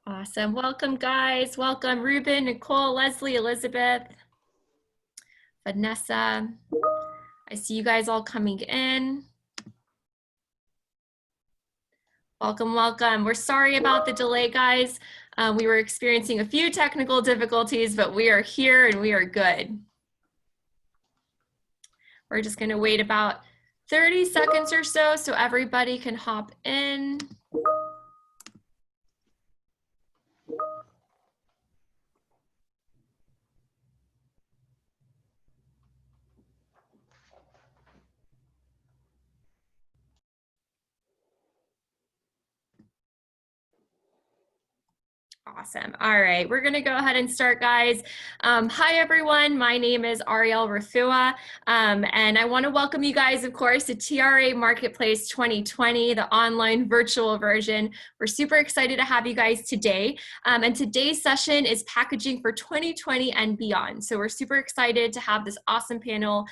Awesome. Welcome, guys. Welcome, Ruben, Nicole, Leslie, Elizabeth, Vanessa. I see you guys all coming in. Welcome, welcome. We're sorry about the delay, guys. We were experiencing a few technical difficulties, but we are here and we are good. We're just going to wait about 30 seconds or so everybody can hop in. Awesome. All right, we're going to go ahead and start, guys. Hi, everyone. My name is Ariel Rafua, and I want to welcome you guys, of course, to TRA Marketplace 2020, the online virtual version. We're super excited to have you guys today. And today's session is packaging for 2020 and beyond. So we're super excited to have this awesome panel,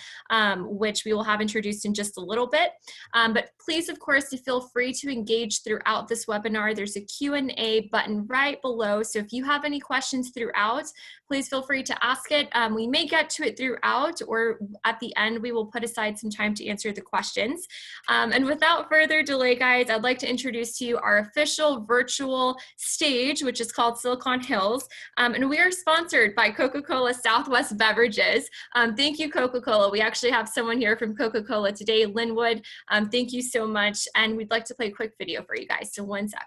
which we will have introduced in just a little bit. But please, of course, to feel free to engage throughout this webinar. There's a Q&A button right below. So if you have any questions throughout, please feel free to ask it. We may get to it throughout, or at the end, we will put aside some time to answer the questions. And without further delay, guys, I'd like to introduce to you our official virtual stage, which is called Silicon Hills. And we are sponsored by Coca-Cola Southwest Beverages. Thank you, Coca-Cola. We actually have someone here from Coca-Cola today, Linwood. Thank you so much. And we'd like to play a quick video for you guys. So one sec.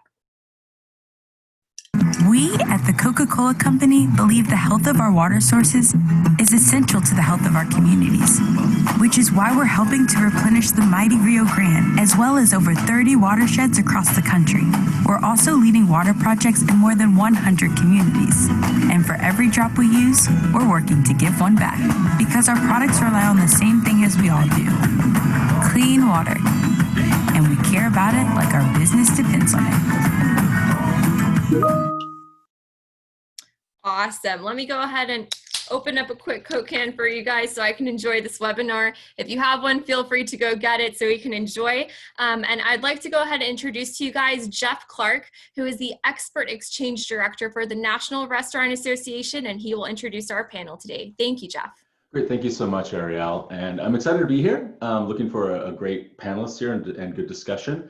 We at the Coca-Cola Company believe the health of our water sources is essential to the health of our communities, which is why we're helping to replenish the mighty Rio Grande, as well as over 30 watersheds across the country. We're also leading water projects in more than 100 communities. And for every drop we use, we're working to give one back, because our products rely on the same thing as we all do: clean water. And we care about it like our business depends on it. Awesome. Let me go ahead and open up a quick Coke can for you guys so I can enjoy this webinar. If you have one, feel free to go get it so we can enjoy. And I'd like to go ahead and introduce to you guys Jeff Clark, who is the Expert Exchange Director for the National Restaurant Association, and he will introduce our panel today. Thank you, Jeff. Great, thank you so much, Ariel. And I'm excited to be here. Looking for a great panelist here and good discussion.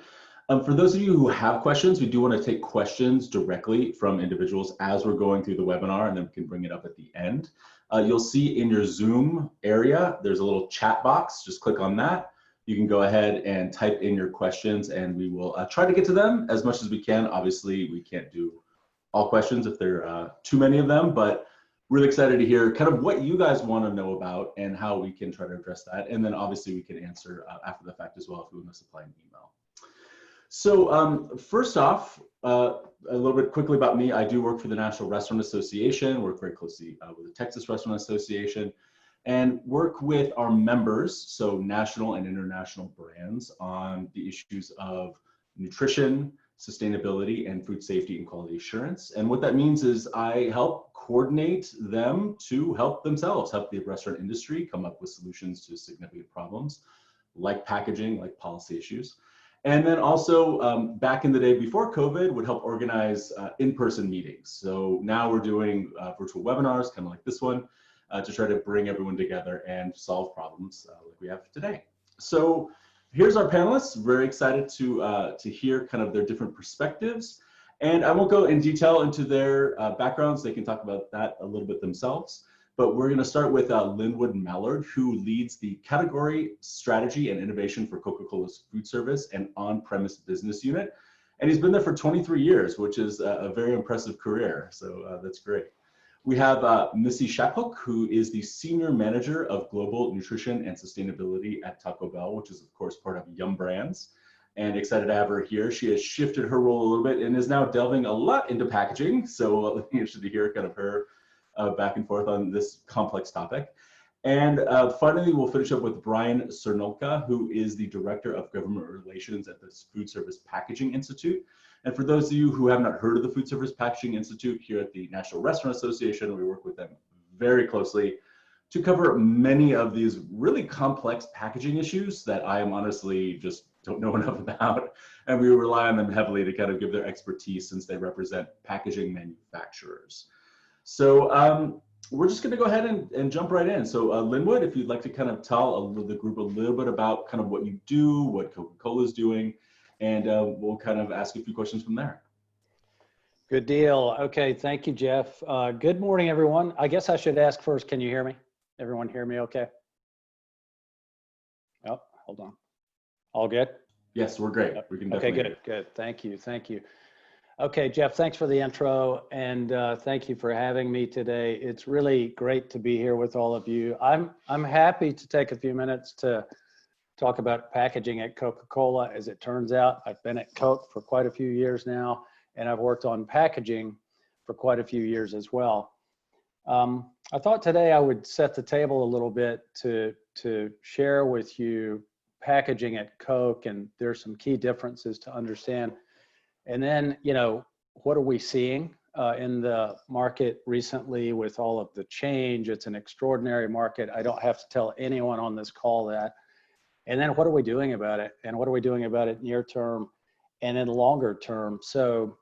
For those of you who have questions, we do want to take questions directly from individuals as we're going through the webinar, and then we can bring it up at the end. You'll see in your Zoom area, there's a little chat box. Just click on that. You can go ahead and type in your questions, and we will try to get to them as much as we can. Obviously, we can't do all questions if there are too many of them, but really excited to hear kind of what you guys want to know about and how we can try to address that. And then obviously we can answer after the fact as well if we want to supply an email. So first off, a little bit quickly about me. I do work for the National Restaurant Association, work very closely with the Texas Restaurant Association, and work with our members, so national and international brands, on the issues of nutrition, sustainability, and food safety and quality assurance. And what that means is I help coordinate them to help themselves, help the restaurant industry come up with solutions to significant problems like packaging, like policy issues. And then also back in the day before COVID, would help organize in-person meetings. So now we're doing virtual webinars, kind of like this one, to try to bring everyone together and solve problems like we have today. So here's our panelists. Very excited to hear kind of their different perspectives. And I won't go in detail into their backgrounds. They can talk about that a little bit themselves. But we're going to start with Linwood Mallard, who leads the category strategy and innovation for Coca-Cola's food service and on-premise business unit. And he's been there for 23 years, which is a very impressive career. So that's great. We have Missy Shaphook, who is the Senior Manager of Global Nutrition and Sustainability at Taco Bell, which is, of course, part of Yum Brands. And excited to have her here. She has shifted her role a little bit and is now delving a lot into packaging. So interested to hear kind of her back and forth on this complex topic. And finally, we'll finish up with Brian Cernulka, who is the Director of Government Relations at the Food Service Packaging Institute. And for those of you who have not heard of the Food Service Packaging Institute, here at the National Restaurant Association, we work with them very closely to cover many of these really complex packaging issues that I am honestly just don't know enough about. And we rely on them heavily to kind of give their expertise since they represent packaging manufacturers. So we're just going to go ahead and jump right in. So Linwood, if you'd like to kind of tell the group a little bit about kind of what you do, what Coca-Cola is doing, and we'll kind of ask a few questions from there. Good deal. Okay, thank you, Jeff. Good morning, everyone. I guess I should ask first, can you hear me? Everyone hear me okay? Oh, hold on. All good? Yes, we're great. We can definitely. Okay, good. Thank you. Okay, Jeff, thanks for the intro, and thank you for having me today. It's really great to be here with all of you. I'm happy to take a few minutes to talk about packaging at Coca-Cola. As it turns out, I've been at Coke for quite a few years now, and I've worked on packaging for quite a few years as well. I thought today I would set the table a little bit to share with you packaging at Coke, and there's some key differences to understand. And then, what are we seeing in the market recently with all of the change? It's an extraordinary market. I don't have to tell anyone on this call that. And then what are we doing about it? And what are we doing about it near term and in longer term? So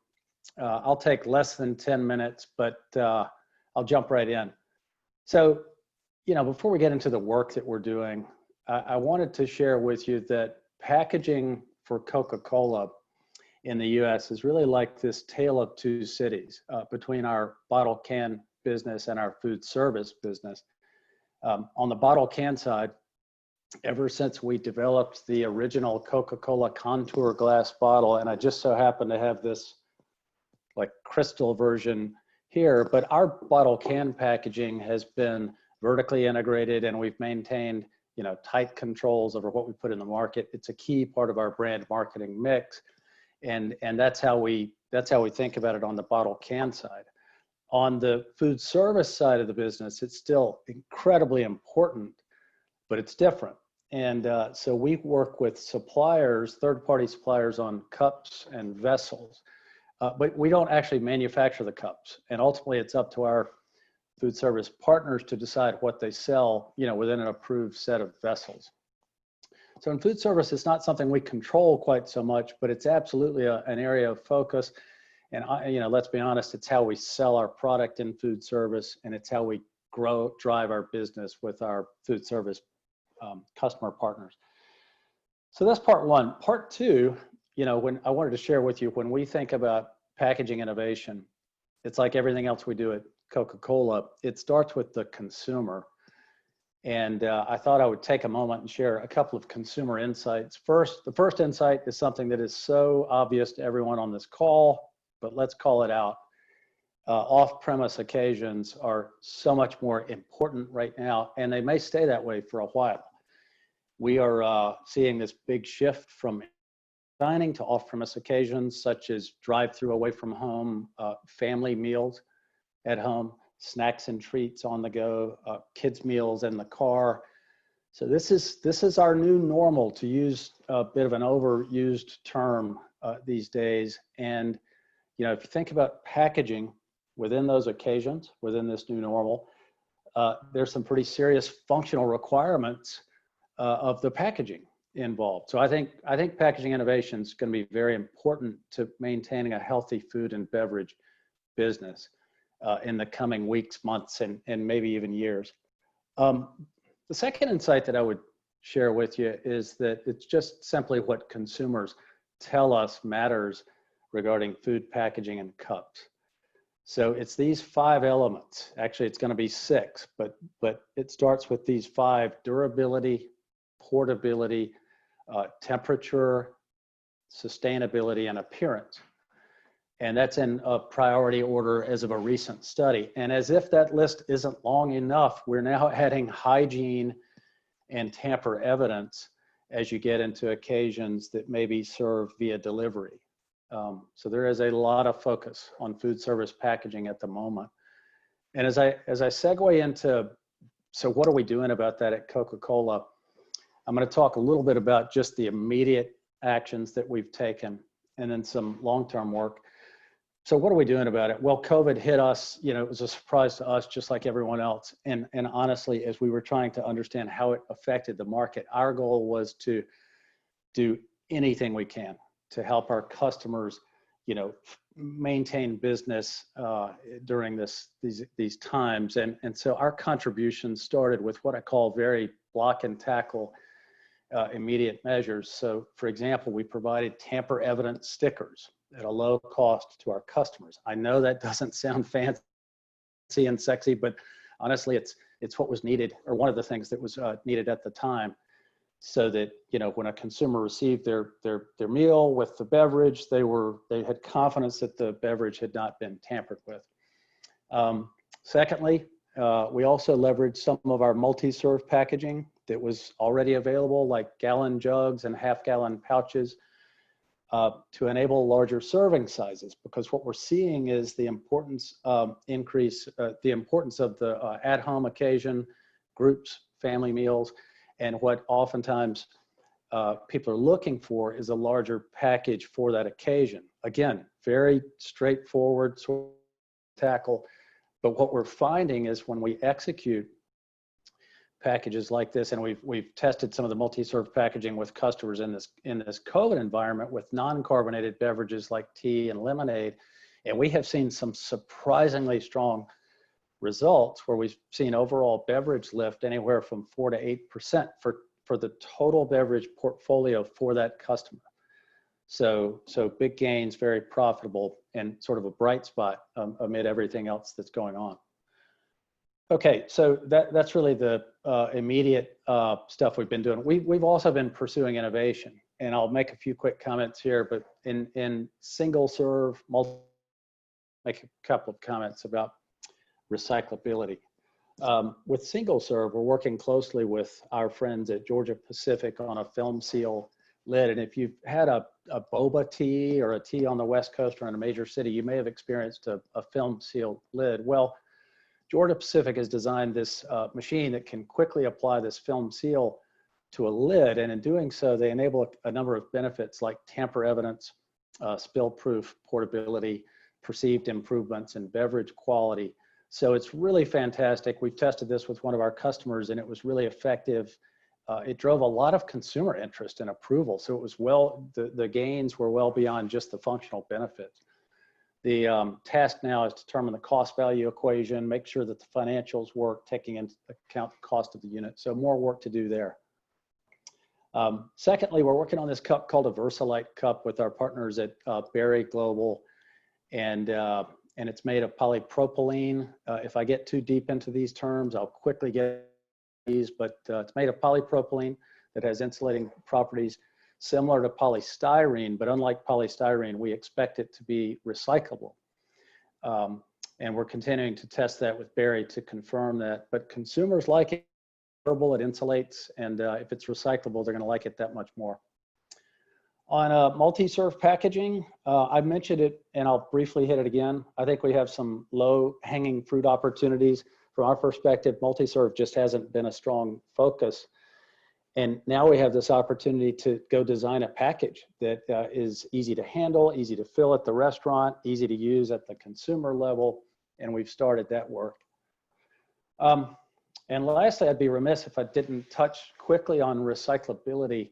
I'll take less than 10 minutes, but I'll jump right in. So, before we get into the work that we're doing, I wanted to share with you that packaging for Coca-Cola in the US is really like this tale of two cities between our bottle can business and our food service business. On the bottle can side, ever since we developed the original Coca-Cola contour glass bottle, and I just so happen to have this like crystal version here, but our bottle can packaging has been vertically integrated, and we've maintained tight controls over what we put in the market. It's a key part of our brand marketing mix. And that's how we think about it on the bottle can side. On the food service side of the business, it's still incredibly important, but it's different. And so we work with suppliers, third-party suppliers, on cups and vessels, but we don't actually manufacture the cups. And ultimately, it's up to our food service partners to decide what they sell, within an approved set of vessels. So in food service, it's not something we control quite so much, but it's absolutely an area of focus. And let's be honest, it's how we sell our product in food service, and it's how we drive our business with our food service customer partners. So that's part one. Part two, when I wanted to share with you, when we think about packaging innovation, it's like everything else we do at Coca-Cola. It starts with the consumer. And I thought I would take a moment and share a couple of consumer insights. The first insight is something that is so obvious to everyone on this call, but let's call it out. Off-premise occasions are so much more important right now, and they may stay that way for a while. We are seeing this big shift from dining to off-premise occasions, such as drive-through away from home, family meals at home, snacks and treats on the go, kids meals in the car. So this is our new normal, to use a bit of an overused term these days. And if you think about packaging within those occasions, within this new normal, there's some pretty serious functional requirements of the packaging involved. So I think packaging innovation is going to be very important to maintaining a healthy food and beverage business in the coming weeks, months, and maybe even years. The second insight that I would share with you is that it's just simply what consumers tell us matters regarding food packaging and cups. So it's these 5 elements. Actually, it's going to be 6, but it starts with these 5: durability, portability, temperature, sustainability, and appearance. And that's in a priority order as of a recent study. And as if that list isn't long enough, we're now adding hygiene and tamper evidence as you get into occasions that may be served via delivery. So there is a lot of focus on food service packaging at the moment. And as I segue into, so what are we doing about that at Coca-Cola? I'm going to talk a little bit about just the immediate actions that we've taken, and then some long-term work. So what are we doing about it? Well, COVID hit us, it was a surprise to us, just like everyone else. And honestly, as we were trying to understand how it affected the market, our goal was to do anything we can to help our customers, maintain business during these times. And so our contribution started with what I call very block and tackle immediate measures. So for example, we provided tamper evidence stickers at a low cost to our customers. I know that doesn't sound fancy and sexy, but honestly, it's what was needed, or one of the things that was needed at the time, so that when a consumer received their meal with the beverage, they had confidence that the beverage had not been tampered with. Secondly, we also leveraged some of our multi-serve packaging that was already available, like gallon jugs and half-gallon pouches, to enable larger serving sizes, because what we're seeing is the importance of the at-home occasion, groups, family meals, and what oftentimes people are looking for is a larger package for that occasion. Again, very straightforward sort of tackle, but what we're finding is when we execute packages like this, and we've tested some of the multi-serve packaging with customers in this COVID environment with non-carbonated beverages like tea and lemonade, and we have seen some surprisingly strong results where we've seen overall beverage lift anywhere from 4 to 8% for the total beverage portfolio for that customer. So big gains, very profitable, and sort of a bright spot amid everything else that's going on. Okay, so that's really the immediate stuff we've been doing. We've also been pursuing innovation, and I'll make a few quick comments here, but in single serve, make a couple of comments about recyclability. With single serve, we're working closely with our friends at Georgia Pacific on a film seal lid. And if you've had a boba tea or a tea on the West Coast or in a major city, you may have experienced a film seal lid. Well, Georgia Pacific has designed this machine that can quickly apply this film seal to a lid. And in doing so, they enable a number of benefits like tamper evidence, spill-proof portability, perceived improvements in beverage quality. So it's really fantastic. We've tested this with one of our customers and it was really effective. It drove a lot of consumer interest and approval. So it was the gains were well beyond just the functional benefits. The task now is to determine the cost value equation, make sure that the financials work, taking into account the cost of the unit. So more work to do there. Secondly, we're working on this cup called a VersaLite cup with our partners at Berry Global, and it's made of polypropylene. If I get too deep into these terms, I'll quickly get these, but it's made of polypropylene that has insulating properties similar to polystyrene, but unlike polystyrene, we expect it to be recyclable. And we're continuing to test that with Berry to confirm that, but consumers like it. It insulates, and if it's recyclable, they're going to like it that much more. On multi-serve packaging, I mentioned it, and I'll briefly hit it again. I think we have some low-hanging fruit opportunities. From our perspective, multi-serve just hasn't been a strong focus. And now we have this opportunity to go design a package that is easy to handle, easy to fill at the restaurant, easy to use at the consumer level, and we've started that work. And lastly, I'd be remiss if I didn't touch quickly on recyclability.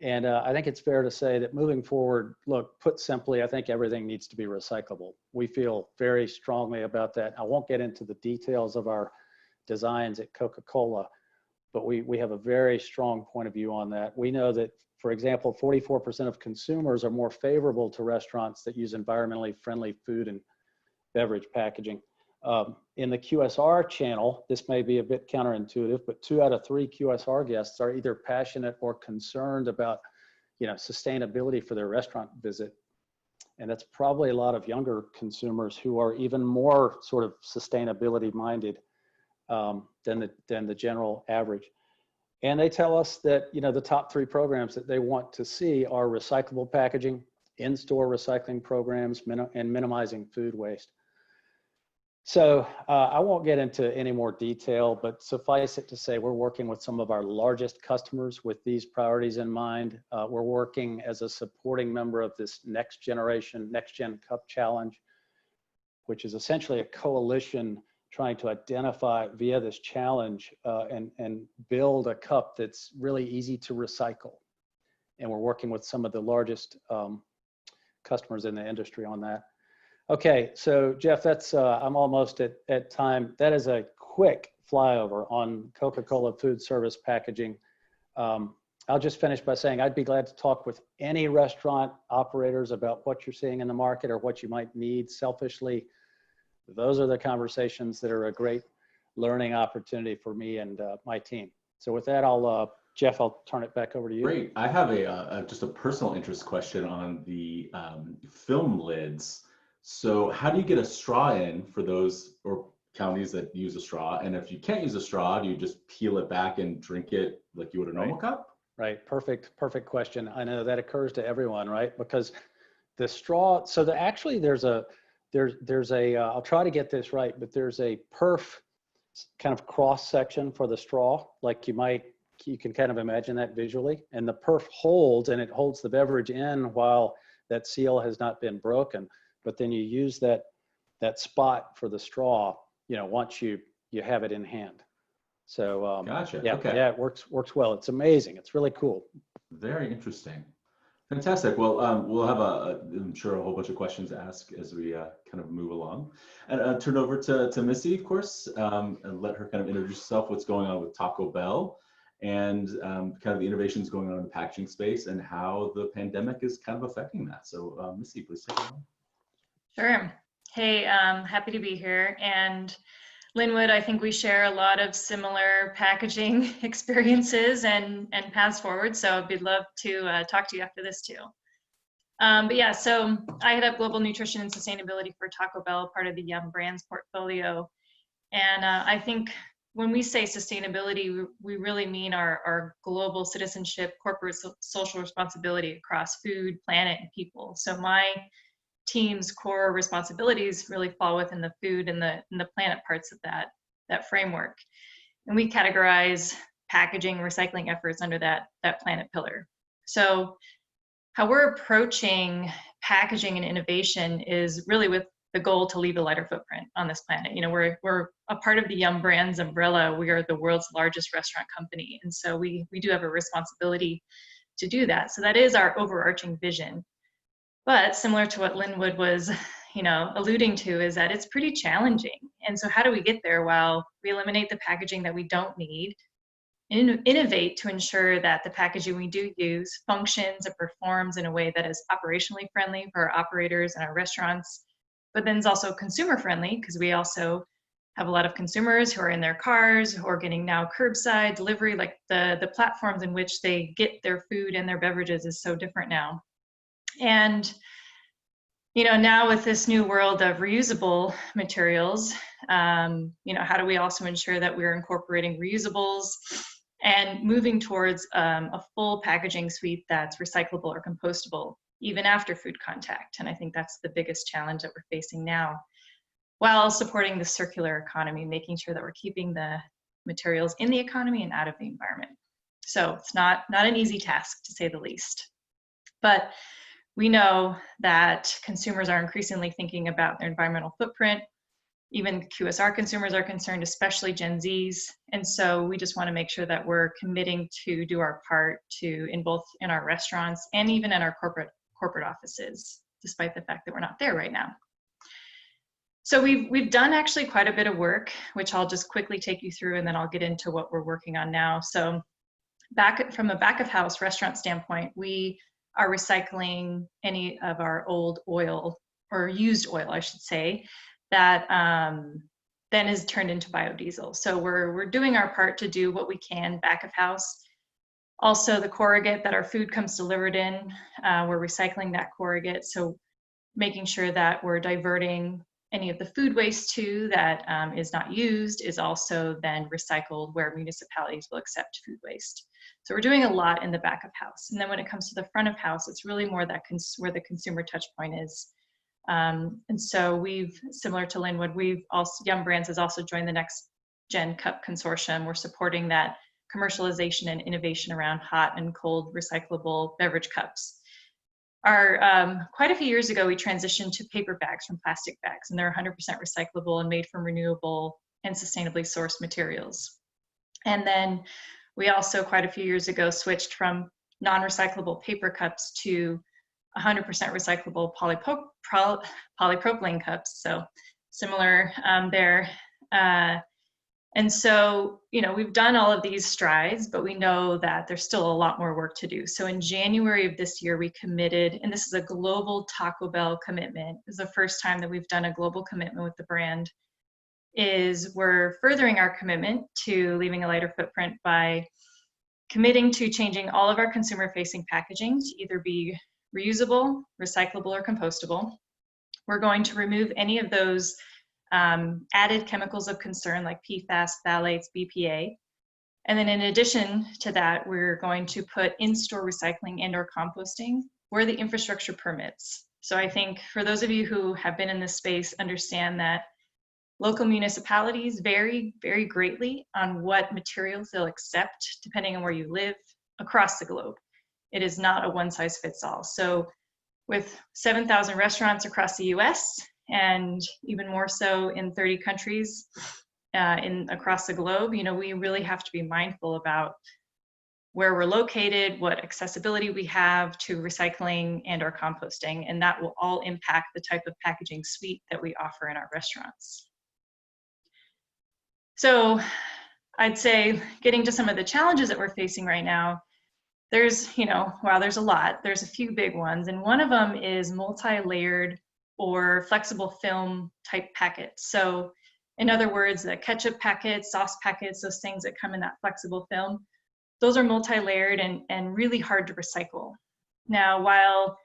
And I think it's fair to say that moving forward, look, put simply, I think everything needs to be recyclable. We feel very strongly about that. I won't get into the details of our designs at Coca-Cola, but we have a very strong point of view on that. We know that, for example, 44% of consumers are more favorable to restaurants that use environmentally friendly food and beverage packaging. In the QSR channel, this may be a bit counterintuitive, but 2 out of 3 QSR guests are either passionate or concerned about, sustainability for their restaurant visit. And that's probably a lot of younger consumers who are even more sort of sustainability minded than the general average. And they tell us that, the top 3 programs that they want to see are recyclable packaging, in-store recycling programs, and minimizing food waste. So I won't get into any more detail, but suffice it to say, we're working with some of our largest customers with these priorities in mind. We're working as a supporting member of this next gen Cup Challenge which is essentially a coalition trying to identify via this challenge and build a cup that's really easy to recycle. And we're working with some of the largest customers in the industry on that. Okay, so Jeff, that's I'm almost at time. That is a quick flyover on Coca-Cola food service packaging. I'll just finish by saying I'd be glad to talk with any restaurant operators about what you're seeing in the market or what you might need selfishly. Those are the conversations that are a great learning opportunity for me and my team. So with that, Jeff, I'll turn it back over to you. Great. I have just a personal interest question on the film lids. So how do you get a straw in for those or counties that use a straw? And if you can't use a straw, do you just peel it back and drink it like you would a normal cup? Right. Perfect question. I know that occurs to everyone, right? Because the straw, so actually there's a, I'll try to get this right, but there's a perf kind of cross section for the straw. Like you can kind of imagine that visually, and the perf holds, and it holds the beverage in while that seal has not been broken. But then you use that spot for the straw, once you have it in hand. So Gotcha. yeah, Okay. yeah, it works well. It's amazing. It's really cool. Very interesting. Fantastic. Well, we'll have I'm sure a whole bunch of questions to ask as we kind of move along, and turn over to Missy, of course, and let her kind of introduce herself, what's going on with Taco Bell, and kind of the innovations going on in the packaging space and how the pandemic is kind of affecting that. So Missy, please take it on. Sure. Hey, happy to be here. And Linwood, I think we share a lot of similar packaging experiences and paths forward. So I'd love to talk to you after this too. But yeah, so I head up global nutrition and sustainability for Taco Bell, part of the Yum Brands portfolio. And I think when we say sustainability, we really mean our global citizenship, corporate social responsibility across food, planet, and people. So my team's core responsibilities really fall within the food and the planet parts of that framework. And we categorize packaging, recycling efforts under that planet pillar. So how we're approaching packaging and innovation is really with the goal to leave a lighter footprint on this planet. We're a part of the Yum Brands umbrella. We are the world's largest restaurant company. And so we do have a responsibility to do that. So that is our overarching vision. But similar to what Linwood was, alluding to, is that it's pretty challenging. And so how do we get there? Well, we eliminate the packaging that we don't need, innovate to ensure that the packaging we do use functions and performs in a way that is operationally friendly for our operators and our restaurants, but then is also consumer friendly, because we also have a lot of consumers who are in their cars, who are getting now curbside delivery, like the platforms in which they get their food and their beverages is so different now. And, now with this new world of reusable materials, how do we also ensure that we're incorporating reusables and moving towards a full packaging suite that's recyclable or compostable, even after food contact? And I think that's the biggest challenge that we're facing now, while supporting the circular economy, making sure that we're keeping the materials in the economy and out of the environment. So it's not an easy task, to say the least. But we know that consumers are increasingly thinking about their environmental footprint. Even QSR consumers are concerned, especially Gen Zs. And so we just want to make sure that we're committing to do our part in both in our restaurants and even in our corporate offices, despite the fact that we're not there right now. So we've done actually quite a bit of work, which I'll just quickly take you through, and then I'll get into what we're working on now. So from a back of house restaurant standpoint, we are recycling any of our old oil, or used oil, I should say, that then is turned into biodiesel. So we're doing our part to do what we can back of house. Also, the corrugate that our food comes delivered in, we're recycling that corrugate. So making sure that we're diverting any of the food waste too that is not used is also then recycled where municipalities will accept food waste. So we're doing a lot in the back of house. And then when it comes to the front of house, it's really more that where the consumer touch point is. And so similar to Linwood, Yum Brands has also joined the Next Gen Cup Consortium. We're supporting that commercialization and innovation around hot and cold recyclable beverage cups. Quite a few years ago, we transitioned to paper bags from plastic bags, and they're 100% recyclable and made from renewable and sustainably sourced materials. And then we also, quite a few years ago, switched from non-recyclable paper cups to 100% recyclable polypropylene cups. So similar there. And so, you know, we've done all of these strides, but we know that there's still a lot more work to do. So in January of this year, we committed, and this is a global Taco Bell commitment. This is the first time that we've done a global commitment with the brand, is we're furthering our commitment to leaving a lighter footprint by committing to changing all of our consumer-facing packaging to either be reusable, recyclable, or compostable. We're going to remove any of those added chemicals of concern like PFAS, phthalates, BPA. And then in addition to that, we're going to put in-store recycling and or composting where the infrastructure permits. So I think for those of you who have been in this space, understand that local municipalities vary very greatly on what materials they'll accept depending on where you live across the globe. It is not a one size fits all. So with 7,000 restaurants across the US, and even more so in 30 countries across the globe, you know, we really have to be mindful about where we're located, what accessibility we have to recycling and or composting, and that will all impact the type of packaging suite that we offer in our restaurants. So I'd say getting to some of the challenges that we're facing right now, there's, you know, wow, there's a lot. There's a few big ones, and one of them is multi-layered or flexible film type packets. So in other words, the ketchup packets, sauce packets, those things that come in that flexible film, those are multi-layered and really hard to recycle. Now, while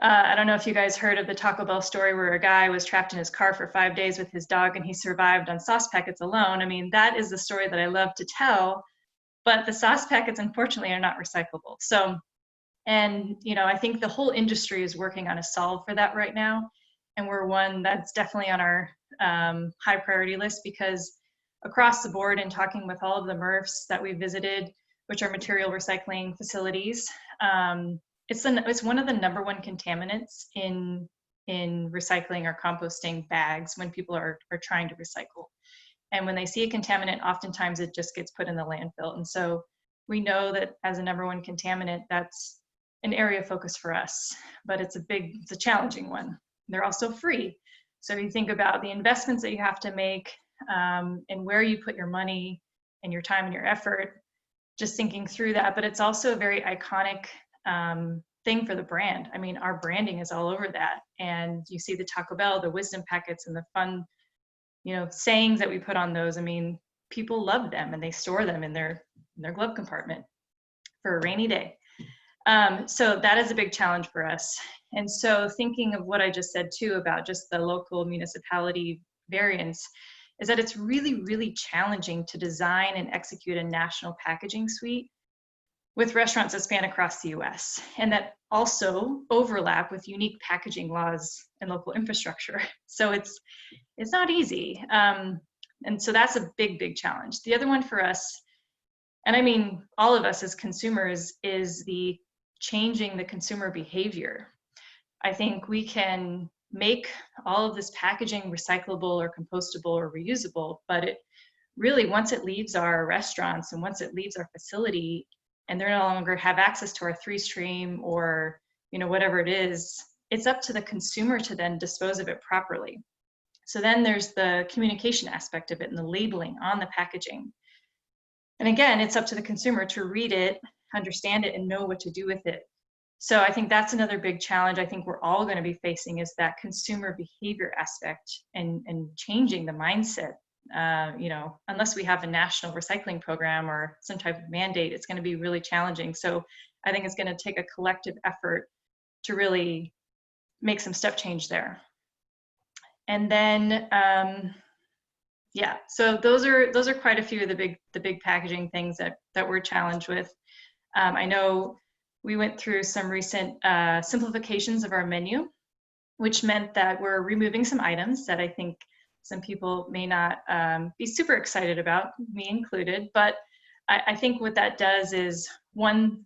I don't know if you guys heard of the Taco Bell story where a guy was trapped in his car for 5 days with his dog and he survived on sauce packets alone. I mean, that is the story that I love to tell, but the sauce packets, unfortunately, are not recyclable. So, and, you know, I think the whole industry is working on a solve for that right now. And we're one that's definitely on our high priority list, because across the board, in talking with all of the MRFs that we visited, which are material recycling facilities, it's one of the #1 contaminants in recycling or composting bags when people are trying to recycle. And when they see a contaminant, oftentimes it just gets put in the landfill. And so we know that as a #1 contaminant, that's an area of focus for us, but it's a challenging one. They're also free. So you think about the investments that you have to make and where you put your money and your time and your effort, just thinking through that. But it's also a very iconic thing for the brand. I mean, our branding is all over that. And you see the Taco Bell, the wisdom packets, and the fun, you know, sayings that we put on those. I mean, people love them and they store them in their glove compartment for a rainy day. So that is a big challenge for us. And so thinking of what I just said too about just the local municipality variance is that it's really, really challenging to design and execute a national packaging suite with restaurants that span across the US and that also overlap with unique packaging laws and local infrastructure. So it's not easy. And so that's a big, big challenge. The other one for us, and I mean all of us as consumers, is the changing the consumer behavior. I think we can make all of this packaging recyclable or compostable or reusable, but it really, once it leaves our restaurants and once it leaves our facility and they no longer have access to our 3-stream or, you know, whatever it is, it's up to the consumer to then dispose of it properly. So then there's the communication aspect of it and the labeling on the packaging. And again, it's up to the consumer to read it, understand it, and know what to do with it. So I think that's another big challenge I think we're all going to be facing, is that consumer behavior aspect and changing the mindset. You know, unless we have a national recycling program or some type of mandate, it's going to be really challenging. So I think it's going to take a collective effort to really make some step change there. And then, yeah, so those are quite a few of the big packaging things that we're challenged with. I know we went through some recent simplifications of our menu, which meant that we're removing some items that I think some people may not be super excited about, me included. But I think what that does is, one,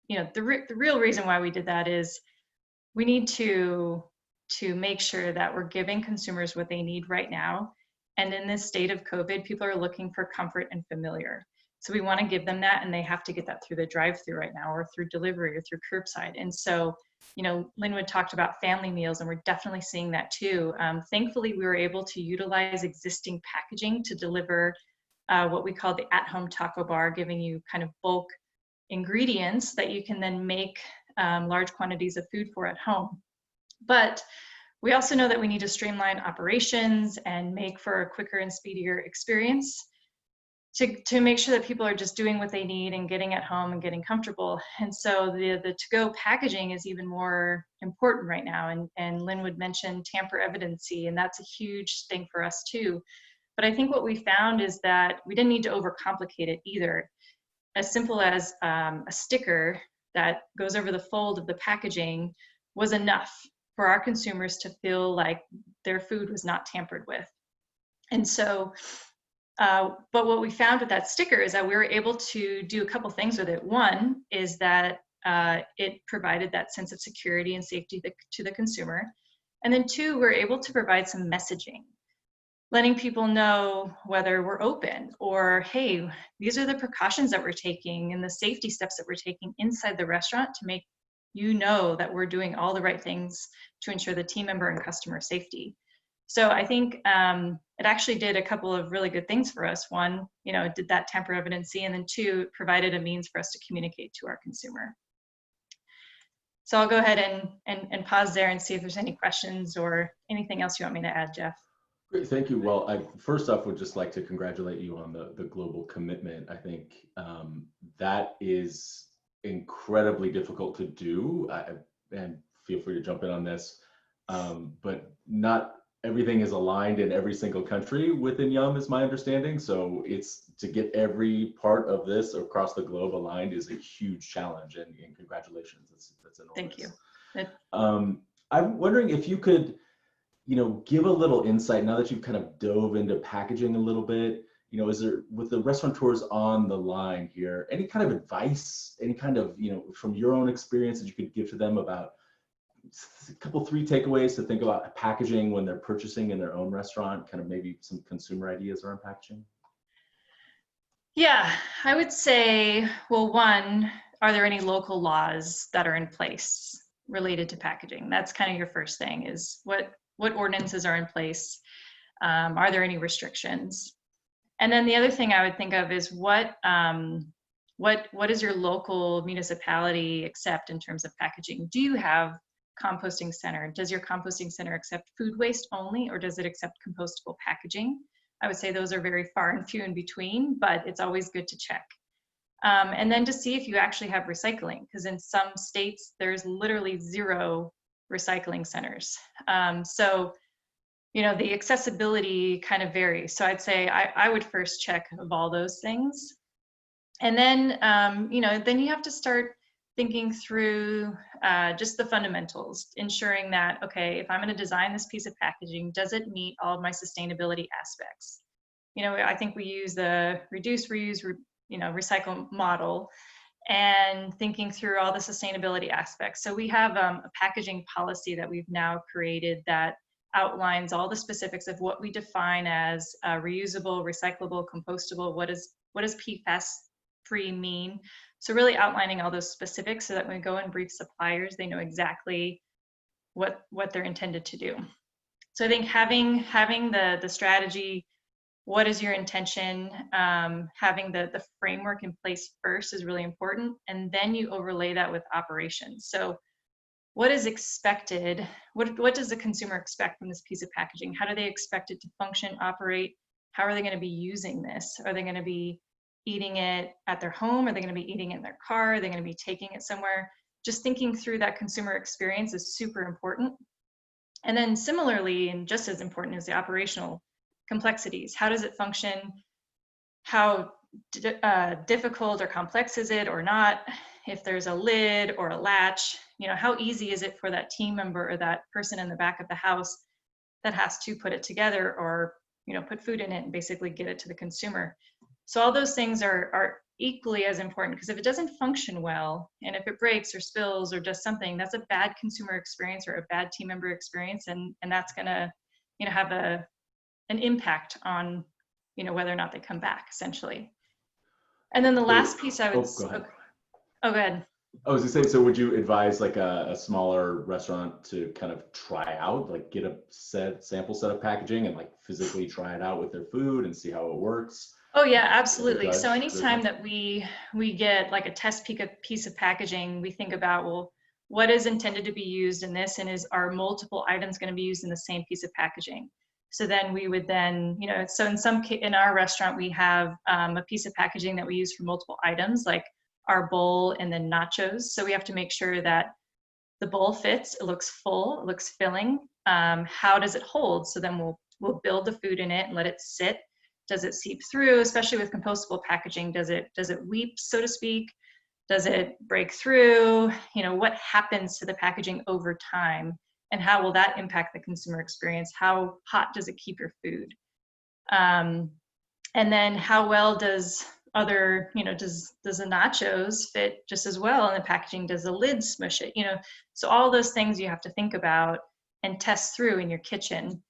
you know, the real reason why we did that is we need to make sure that we're giving consumers what they need right now. And in this state of COVID, people are looking for comfort and familiar. So we want to give them that, and they have to get that through the drive-through right now, or through delivery, or through curbside. And so, you know, Linwood talked about family meals, and we're definitely seeing that too. Thankfully, we were able to utilize existing packaging to deliver what we call the at-home taco bar, giving you kind of bulk ingredients that you can then make large quantities of food for at home. But we also know that we need to streamline operations and make for a quicker and speedier experience to make sure that people are just doing what they need and getting at home and getting comfortable. And so the to-go packaging is even more important right now. And Linwood mentioned tamper evidency, and that's a huge thing for us too. But I think what we found is that we didn't need to overcomplicate it either. As simple as a sticker that goes over the fold of the packaging was enough for our consumers to feel like their food was not tampered with. And so, but what we found with that sticker is that we were able to do a couple things with it. One is that it provided that sense of security and safety to the consumer. And then two, we're able to provide some messaging, letting people know whether we're open, or, hey, these are the precautions that we're taking and the safety steps that we're taking inside the restaurant to make you know that we're doing all the right things to ensure the team member and customer safety. So I think it actually did a couple of really good things for us. One, you know, it did that tamper evidency, and then two, it provided a means for us to communicate to our consumer. So I'll go ahead and pause there and see if there's any questions or anything else you want me to add, Jeff. Great, thank you. Well, I first off would just like to congratulate you on the global commitment. I think that is incredibly difficult to do, and feel free to jump in on this, but not everything is aligned in every single country within Yum, is my understanding. So it's to get every part of this across the globe aligned is a huge challenge, and congratulations, that's enormous. Thank you. I'm wondering if you could, you know, give a little insight now that you've kind of dove into packaging a little bit. You know, is there, with the restaurateurs on the line here, any kind of advice, any kind of, you know, from your own experience that you could give to them about a couple, 3 takeaways to think about packaging when they're purchasing in their own restaurant, kind of maybe some consumer ideas around packaging? Yeah, I would say, well, one, are there any local laws that are in place related to packaging? That's kind of your first thing, is what ordinances are in place? Are there any restrictions? And then the other thing I would think of is what does your local municipality accept in terms of packaging? Do you have composting center? Does your composting center accept food waste only, or does it accept compostable packaging? I would say those are very far and few in between, but it's always good to check. And then to see if you actually have recycling, because in some states there's literally 0 recycling centers. So, you know, the accessibility kind of varies. So I'd say I would first check of all those things. And then, you know, then you have to start thinking through just the fundamentals, ensuring that, okay, if I'm going to design this piece of packaging, does it meet all of my sustainability aspects? You know, I think we use the reduce, reuse, recycle model, and thinking through all the sustainability aspects. So we have a packaging policy that we've now created that outlines all the specifics of what we define as reusable, recyclable, compostable. What does PFAS free mean? So really outlining all those specifics so that when we go and brief suppliers, they know exactly what they're intended to do. So I think having the strategy, what is your intention, having the framework in place first is really important, and then you overlay that with operations. So what is expected? What does the consumer expect from this piece of packaging? How do they expect it to function, operate? How are they going to be using this? Are they going to be eating it at their home? Are they going to be eating it in their car? Are they going to be taking it somewhere? Just thinking through that consumer experience is super important. And then similarly, and just as important, is the operational complexities. How does it function? How difficult or complex is it or not? If there's a lid or a latch, you know, how easy is it for that team member or that person in the back of the house that has to put it together, or, you know, put food in it and basically get it to the consumer? So all those things are equally as important, because if it doesn't function well, and if it breaks or spills or does something, that's a bad consumer experience or a bad team member experience, and that's gonna, have an impact on, whether or not they come back, essentially. And then the last piece I would, Go ahead. oh, go ahead. I was gonna say, so would you advise like a smaller restaurant to kind of try out, like get a sample set of packaging and like physically try it out with their food and see how it works? Oh yeah, As a absolutely. judge So for their anytime time? that we get like a test piece of packaging, we think about, well, what is intended to be used in this, and are multiple items going to be used in the same piece of packaging? So then we would then, so in our restaurant we have a piece of packaging that we use for multiple items, like our bowl and then nachos. So we have to make sure that the bowl fits, it looks full, it looks filling. How does it hold? So then we'll build the food in it and let it sit. Does it seep through, especially with compostable packaging? Does it weep, so to speak? Does it break through? What happens to the packaging over time? And how will that impact the consumer experience? How hot does it keep your food? And then how well does does the nachos fit just as well in the packaging? Does the lid smush it? So all those things you have to think about and test through in your kitchen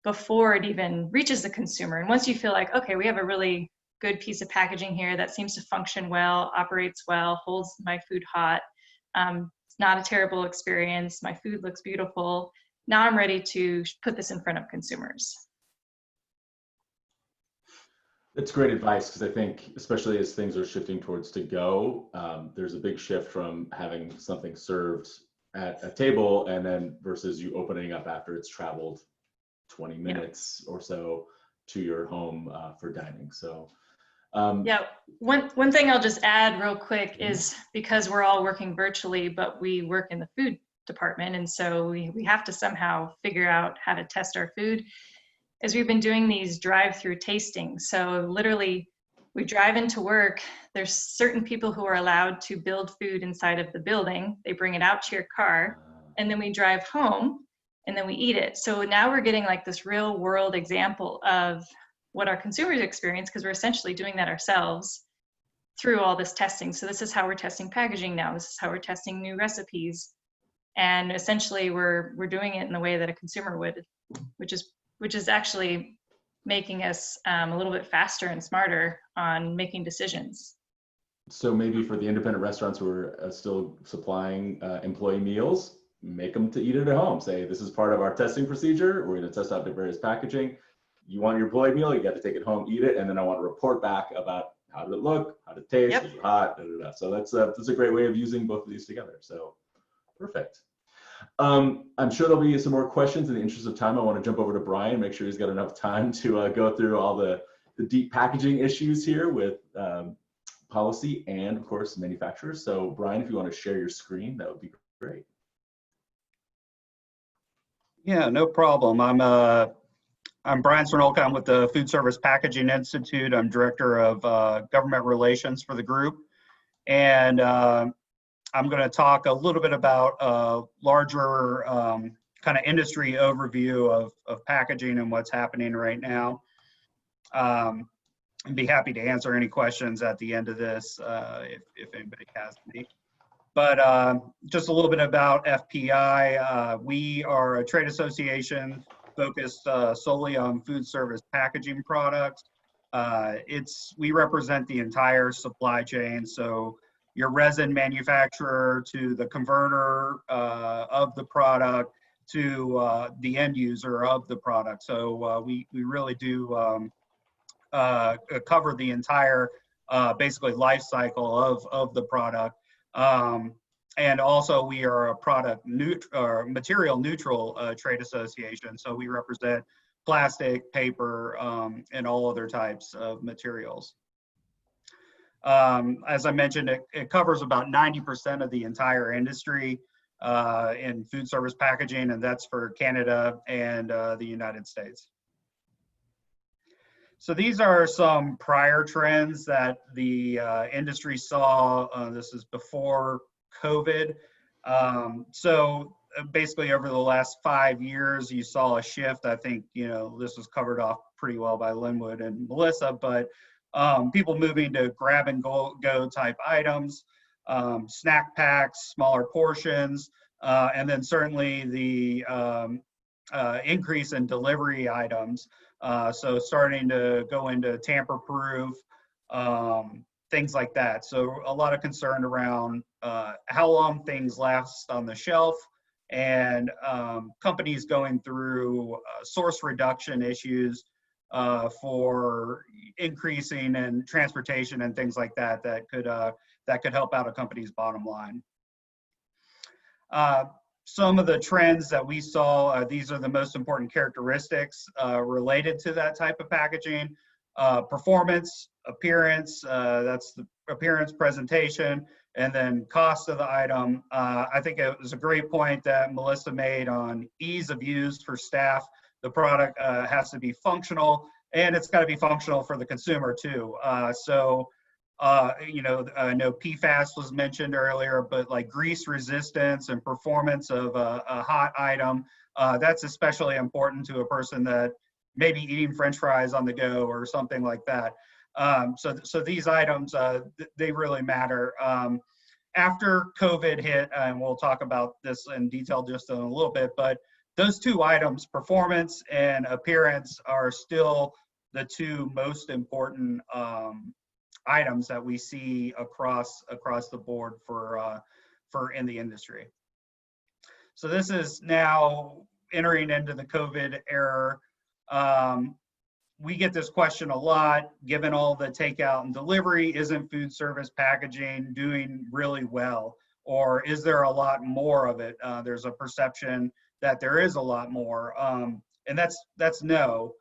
before it even reaches the consumer. And once you feel like, okay, we have a really good piece of packaging here that seems to function well, operates well, holds my food hot, it's not a terrible experience, my food looks beautiful, now I'm ready to put this in front of consumers. That's great advice, because I think, especially as things are shifting towards to go, there's a big shift from having something served at a table and then versus you opening up after it's traveled 20 minutes or so to your home for dining. So yeah, one thing I'll just add real quick is, because we're all working virtually, but we work in the food department, and so we have to somehow figure out how to test our food, is we've been doing these drive-through tastings. So literally we drive into work, there's certain people who are allowed to build food inside of the building, they bring it out to your car, and then we drive home and then we eat it. So now we're getting like this real world example of what our consumers experience, because we're essentially doing that ourselves through all this testing. So this is how we're testing packaging now, this is how we're testing new recipes, and essentially we're doing it in the way that a consumer would, which is actually making us a little bit faster and smarter on making decisions. So maybe for the independent restaurants who are still supplying employee meals, make them to eat it at home. Say, this is part of our testing procedure. We're going to test out the various packaging. You want your employee meal, you got to take it home, eat it, and then I want to report back about how did it look, how did it taste, Yep. was it hot, da, da, da. So that's a great way of using both of these together. So perfect. I'm sure there'll be some more questions. In the interest of time, I want to jump over to Brian, make sure he's got enough time to go through all the deep packaging issues here with policy and, of course, manufacturers. So Brian, if you want to share your screen, that would be great. Yeah, no problem. I'm Brian Cernolka. I'm with the Food Service Packaging Institute. I'm Director of Government Relations for the group. And I'm going to talk a little bit about a larger kind of industry overview of packaging and what's happening right now. I'd be happy to answer any questions at the end of this if anybody has any. But just a little bit about FPI. We are a trade association focused solely on food service packaging products. We represent the entire supply chain. So your resin manufacturer to the converter of the product to the end user of the product. So we really do cover the entire basically life cycle of the product. And also we are a material neutral trade association. So we represent plastic, paper, and all other types of materials. As I mentioned, it covers about 90% of the entire industry in food service packaging, and that's for Canada and the United States. So these are some prior trends that the industry saw. This is before COVID. So basically over the last 5 years, you saw a shift. I think, this was covered off pretty well by Linwood and Melissa, but people moving to grab and go type items, snack packs, smaller portions, and then certainly the increase in delivery items. So starting to go into tamper proof, things like that. So a lot of concern around how long things last on the shelf, and companies going through source reduction issues for increasing in transportation and things like that that could help out a company's bottom line. Some of the trends that we saw, these are the most important characteristics related to that type of packaging. Performance, appearance, that's the appearance, presentation, and then cost of the item. I think it was a great point that Melissa made on ease of use for staff. The product has to be functional, and it's got to be functional for the consumer too. I know PFAS was mentioned earlier, but like grease resistance and performance of a hot item, that's especially important to a person that may be eating French fries on the go or something like that. So these items, they really matter. After COVID hit, and we'll talk about this in detail just in a little bit, but those two items, performance and appearance, are still the two most important items that we see across the board for in the industry. So this is now entering into the COVID era. We get this question a lot, given all the takeout and delivery, isn't food service packaging doing really well? Or is there a lot more of it? There's a perception that there is a lot more, and that's no.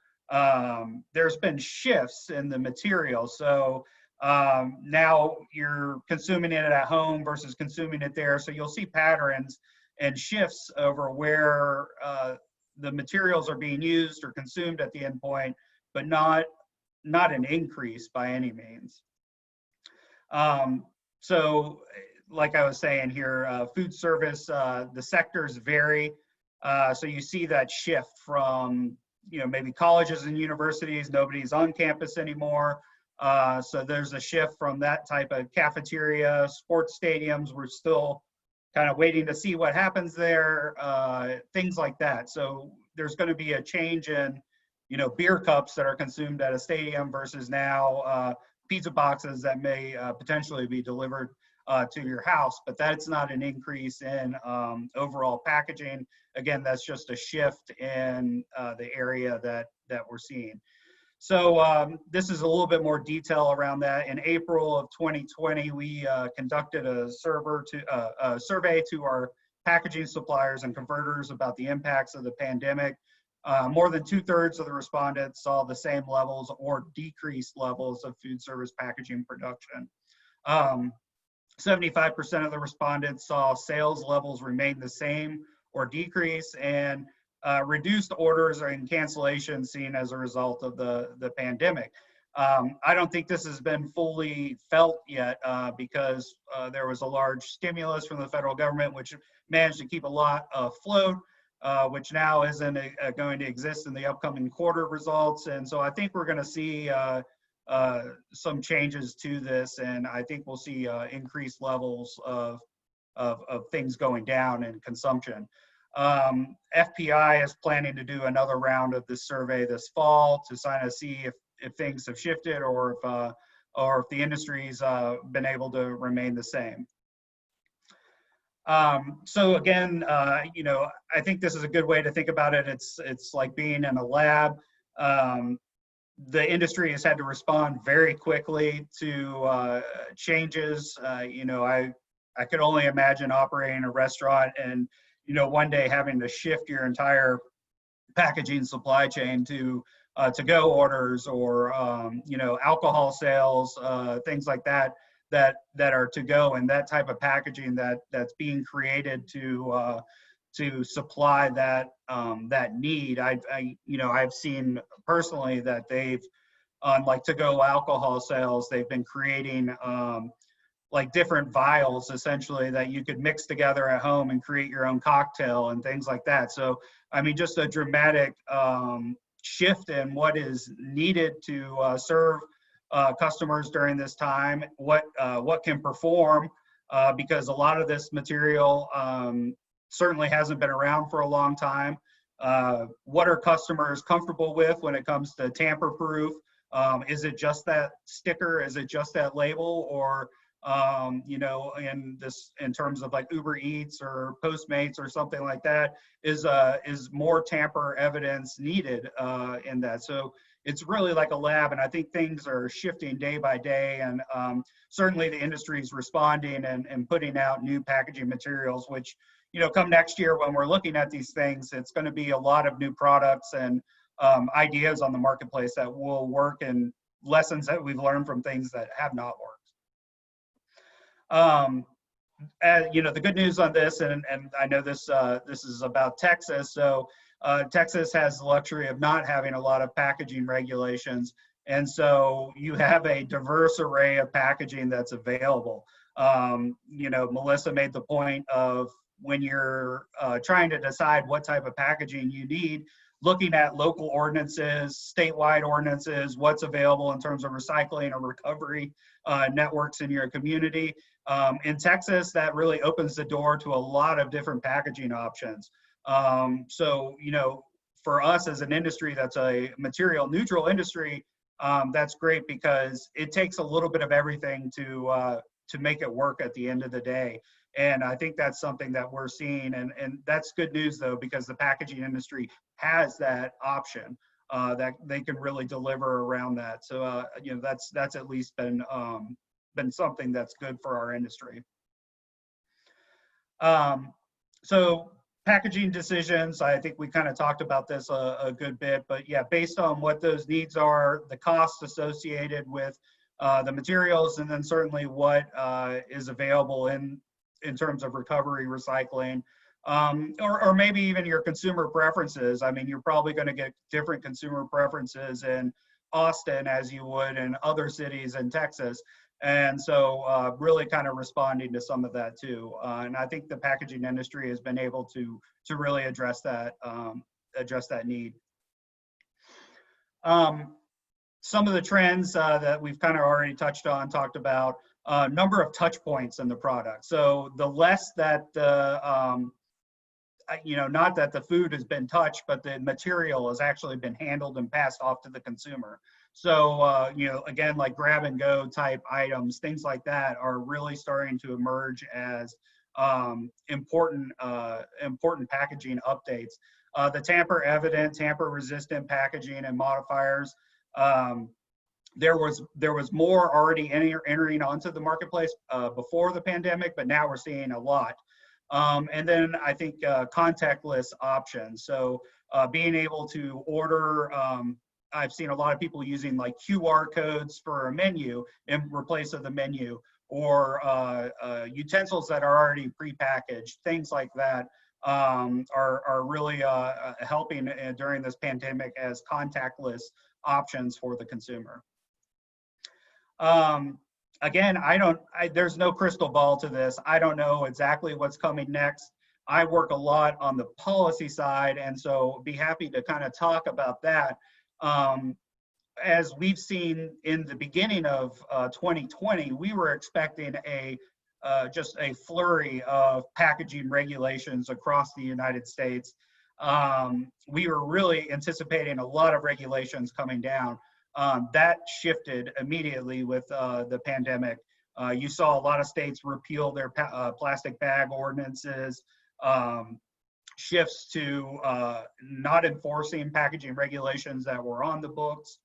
There's been shifts in the material. So now you're consuming it at home versus consuming it there. So you'll see patterns and shifts over where the materials are being used or consumed at the endpoint, but not an increase by any means. So like I was saying here, food service, the sectors vary. So you see that shift from, maybe colleges and universities, nobody's on campus anymore. So there's a shift from that type of cafeteria, sports stadiums. We're still kind of waiting to see what happens there, things like that. So there's going to be a change in, beer cups that are consumed at a stadium versus now pizza boxes that may potentially be delivered to your house, but that's not an increase in overall packaging. Again, that's just a shift in the area that we're seeing. So this is a little bit more detail around that. In April of 2020, we conducted a survey to our packaging suppliers and converters about the impacts of the pandemic. More than 2/3 of the respondents saw the same levels or decreased levels of food service packaging production. 75% of the respondents saw sales levels remain the same or decrease, and reduced orders and cancellations seen as a result of the pandemic. I don't think this has been fully felt yet because there was a large stimulus from the federal government, which managed to keep a lot afloat, which now isn't going to exist in the upcoming quarter results. And so I think we're going to see some changes to this, and I think we'll see increased levels of things going down in consumption. FPI is planning to do another round of this survey this fall to kind of see if things have shifted or if the industry's been able to remain the same. So again, I think this is a good way to think about it. It's like being in a lab. The industry has had to respond very quickly to changes. I could only imagine operating a restaurant and one day having to shift your entire packaging supply chain to go orders or alcohol sales, things like that are to go, and that type of packaging that's being created to supply that need. I've seen personally that they've on like to go alcohol sales, they've been creating like different vials essentially that you could mix together at home and create your own cocktail and things like that. So I mean, just a dramatic shift in what is needed to serve customers during this time, what can perform, because a lot of this material certainly hasn't been around for a long time. What are customers comfortable with when it comes to tamper proof? Is it just that sticker? Is it just that label? Or you know, in terms of like Uber Eats or Postmates or something like that, is more tamper evidence needed in that? So it's really like a lab, and I think things are shifting day by day, and certainly the industry is responding and putting out new packaging materials, which, you know, come next year when we're looking at these things, it's going to be a lot of new products and ideas on the marketplace that will work, and lessons that we've learned from things that have not worked. You know, the good news on this, and I know this this is about Texas, so Texas has the luxury of not having a lot of packaging regulations, and so you have a diverse array of packaging that's available. You know, Melissa made the point of when you're trying to decide what type of packaging you need, looking at local ordinances, statewide ordinances, what's available in terms of recycling or recovery networks in your community. In Texas, that really opens the door to a lot of different packaging options. So, you know, for us as an industry that's a material neutral industry, that's great because it takes a little bit of everything to make it work at the end of the day. And I think that's something that we're seeing, and that's good news though, because the packaging industry has that option that they can really deliver around that. So you know, that's at least been something that's good for our industry. So packaging decisions, I think we kind of talked about this a good bit, but yeah, based on what those needs are, the costs associated with the materials, and then certainly what is available in terms of recovery, recycling, or maybe even your consumer preferences. I mean, you're probably going to get different consumer preferences in Austin as you would in other cities in Texas. And so really kind of responding to some of that too. And I think the packaging industry has been able to really address that need. Some of the trends that we've kind of already touched on, talked about, number of touch points in the product. So the less that you know, not that the food has been touched, but the material has actually been handled and passed off to the consumer. So you know, again, like grab and go type items, things like that are really starting to emerge as important packaging updates. The tamper evident, tamper resistant packaging and modifiers. There was more already entering onto the marketplace before the pandemic, but now we're seeing a lot. And then I think contactless options. So being able to order, I've seen a lot of people using like QR codes for a menu in replace of the menu, or utensils that are already prepackaged, things like that are really helping during this pandemic as contactless options for the consumer. Again, there's no crystal ball to this. I don't know exactly what's coming next. I work a lot on the policy side, and so be happy to kind of talk about that. As we've seen in the beginning of 2020, we were expecting just a flurry of packaging regulations across the United States. We were really anticipating a lot of regulations coming down. That shifted immediately with the pandemic. You saw a lot of states repeal their plastic bag ordinances, shifts to not enforcing packaging regulations that were on the books.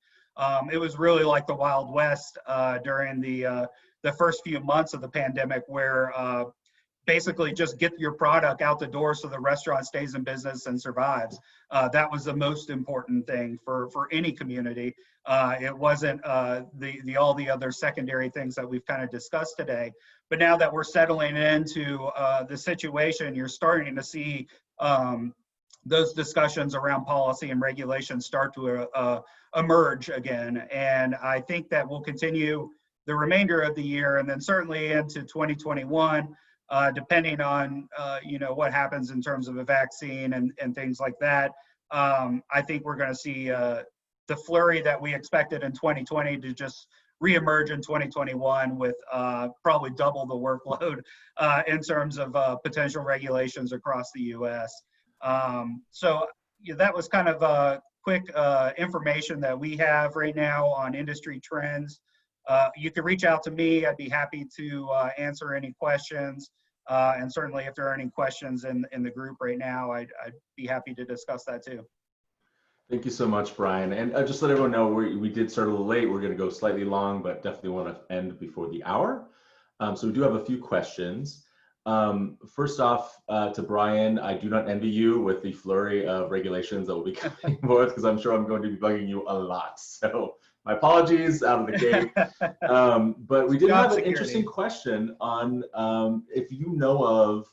It was really like the Wild West during the first few months of the pandemic, where basically just get your product out the door so the restaurant stays in business and survives. That was the most important thing for any community. It wasn't all the other secondary things that we've kind of discussed today. But now that we're settling into the situation, you're starting to see those discussions around policy and regulation start to emerge again. And I think that will continue the remainder of the year, and then certainly into 2021. Depending on you know, what happens in terms of a vaccine and things like that. I think we're going to see the flurry that we expected in 2020 to just reemerge in 2021 with probably double the workload in terms of potential regulations across the U.S. So that was kind of a quick information that we have right now on industry trends. You can reach out to me. I'd be happy to answer any questions. And certainly if there are any questions in the group right now, I'd be happy to discuss that too. Thank you so much, Brian. And just let everyone know, we did start a little late. We're going to go slightly long, but definitely want to end before the hour. So we do have a few questions. First off, to Brian, I do not envy you with the flurry of regulations that will be coming forth, because I'm sure I'm going to be bugging you a lot. So my apologies out of the gate. But we did have an interesting question on if you know of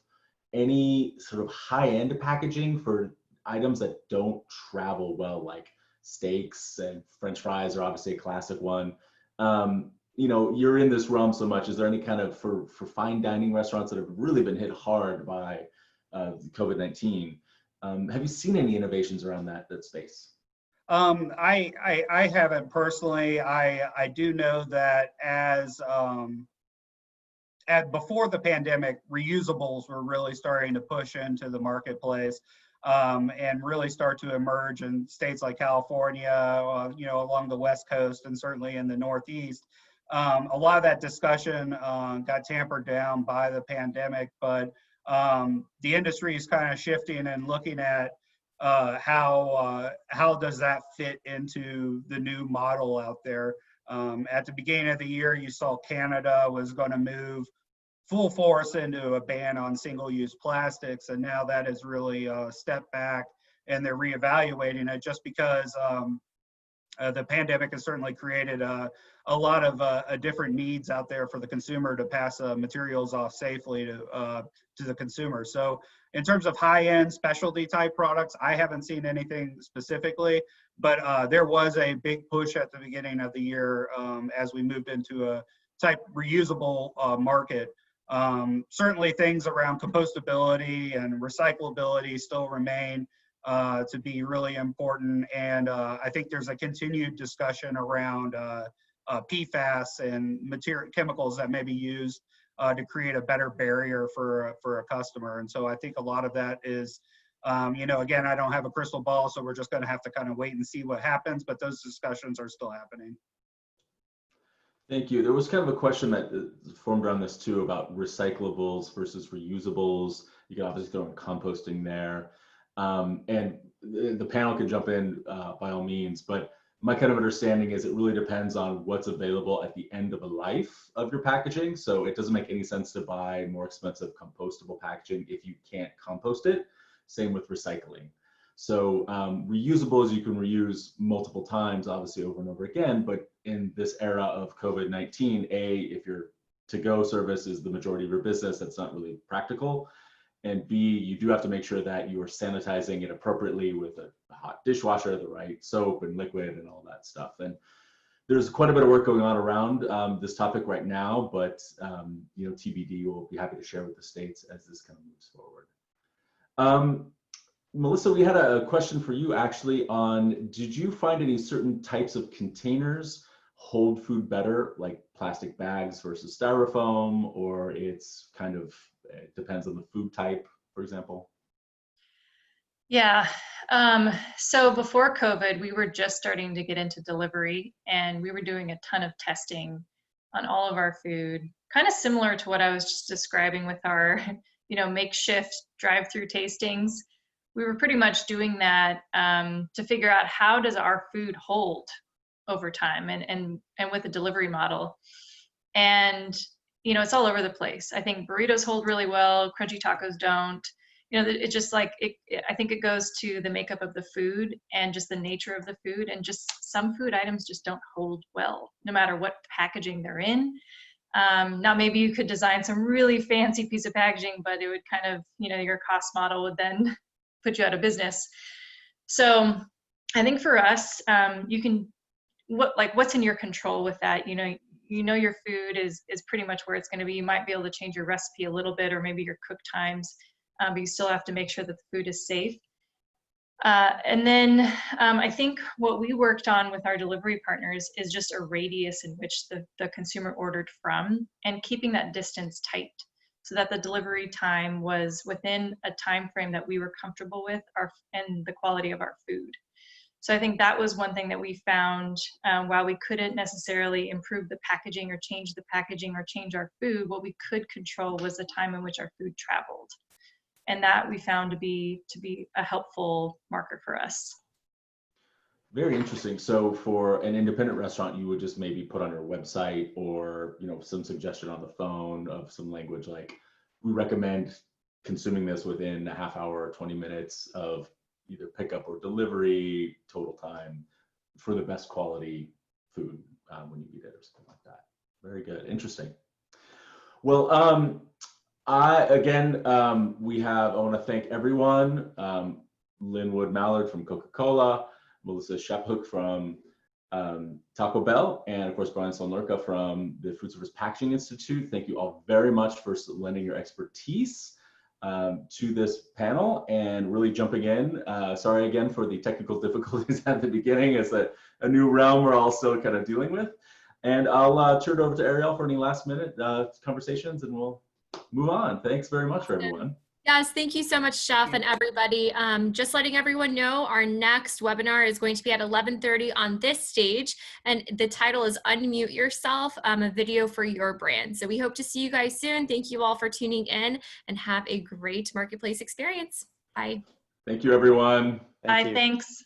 any sort of high-end packaging for items that don't travel well, like steaks and French fries are obviously a classic one. You know, you're in this realm so much. Is there any kind of, for fine dining restaurants that have really been hit hard by COVID-19, have you seen any innovations around that space? I haven't personally. I do know that as before the pandemic, reusables were really starting to push into the marketplace. And really start to emerge in states like California, you know, along the West Coast and certainly in the Northeast. A lot of that discussion got tampered down by the pandemic, but the industry is kind of shifting and looking at how does that fit into the new model out there. At the beginning of the year, you saw Canada was going to move full force into a ban on single-use plastics, and now that has really stepped back, and they're reevaluating it just because the pandemic has certainly created a lot of different needs out there for the consumer to pass materials off safely to the consumer. So in terms of high-end specialty type products, I haven't seen anything specifically, but there was a big push at the beginning of the year as we moved into a type reusable market. Certainly things around compostability and recyclability still remain to be really important. And I think there's a continued discussion around PFAS and chemicals that may be used to create a better barrier for a customer. And so I think a lot of that is, you know, again, I don't have a crystal ball, so we're just going to have to kind of wait and see what happens, but those discussions are still happening. Thank you. There was kind of a question that formed around this too about recyclables versus reusables. You can obviously throw in composting there. And the panel can jump in by all means, but my kind of understanding is it really depends on what's available at the end of a life of your packaging. So it doesn't make any sense to buy more expensive compostable packaging if you can't compost it. Same with recycling. So reusables, you can reuse multiple times, obviously over and over again, but in this era of COVID-19, if your to-go service is the majority of your business, that's not really practical. And B, you do have to make sure that you are sanitizing it appropriately with a hot dishwasher, the right soap and liquid and all that stuff. And there's quite a bit of work going on around this topic right now, but you know, TBD, we'll be happy to share with the states as this kind of moves forward. Melissa, we had a question for you actually on, did you find any certain types of containers hold food better, like plastic bags versus styrofoam, or it's kind of, it depends on the food type, for example? Yeah. So before COVID, we were just starting to get into delivery, and we were doing a ton of testing on all of our food, kind of similar to what I was just describing with our, you know, makeshift drive-through tastings. We were pretty much doing that to figure out how does our food hold over time and with a delivery model. And, you know, it's all over the place. I think burritos hold really well, crunchy tacos don't. You know, it's just like, I think it goes to the makeup of the food and just the nature of the food, and just some food items just don't hold well, no matter what packaging they're in. Now, maybe you could design some really fancy piece of packaging, but it would kind of, you know, your cost model would then put you out of business. So I think for us, you can, what's in your control with that? You know your food is pretty much where it's going to be. You might be able to change your recipe a little bit, or maybe your cook times, but you still have to make sure that the food is safe. And then I think what we worked on with our delivery partners is just a radius in which the consumer ordered from, and keeping that distance tight so that the delivery time was within a time frame that we were comfortable with and the quality of our food. So I think that was one thing that we found. While we couldn't necessarily improve the packaging or change the packaging or change our food, what we could control was the time in which our food traveled. And that we found to be a helpful marker for us. Very interesting. So for an independent restaurant, you would just maybe put on your website, or some suggestion on the phone of some language like, we recommend consuming this within a half hour or 20 minutes of either pickup or delivery, total time, for the best quality food when you eat it, or something like that. Very good. Interesting. Well, I want to thank everyone. Linwood Mallard from Coca-Cola, Melissa Shephook from Taco Bell, and of course Brian Sonlurka from the Food Service Packaging Institute. Thank you all very much for lending your expertise to this panel and really jumping in. Sorry again for the technical difficulties at the beginning. It's a new realm we're all still kind of dealing with. And I'll turn it over to Ariel for any last minute conversations, and we'll move on. Thanks very much for everyone. Yes, thank you so much, Chef, and everybody. Just letting everyone know, our next webinar is going to be at 11:30 on this stage, and the title is Unmute Yourself, a video for your brand. So we hope to see you guys soon. Thank you all for tuning in, and have a great marketplace experience. Bye. Thank you, everyone. Bye, thanks.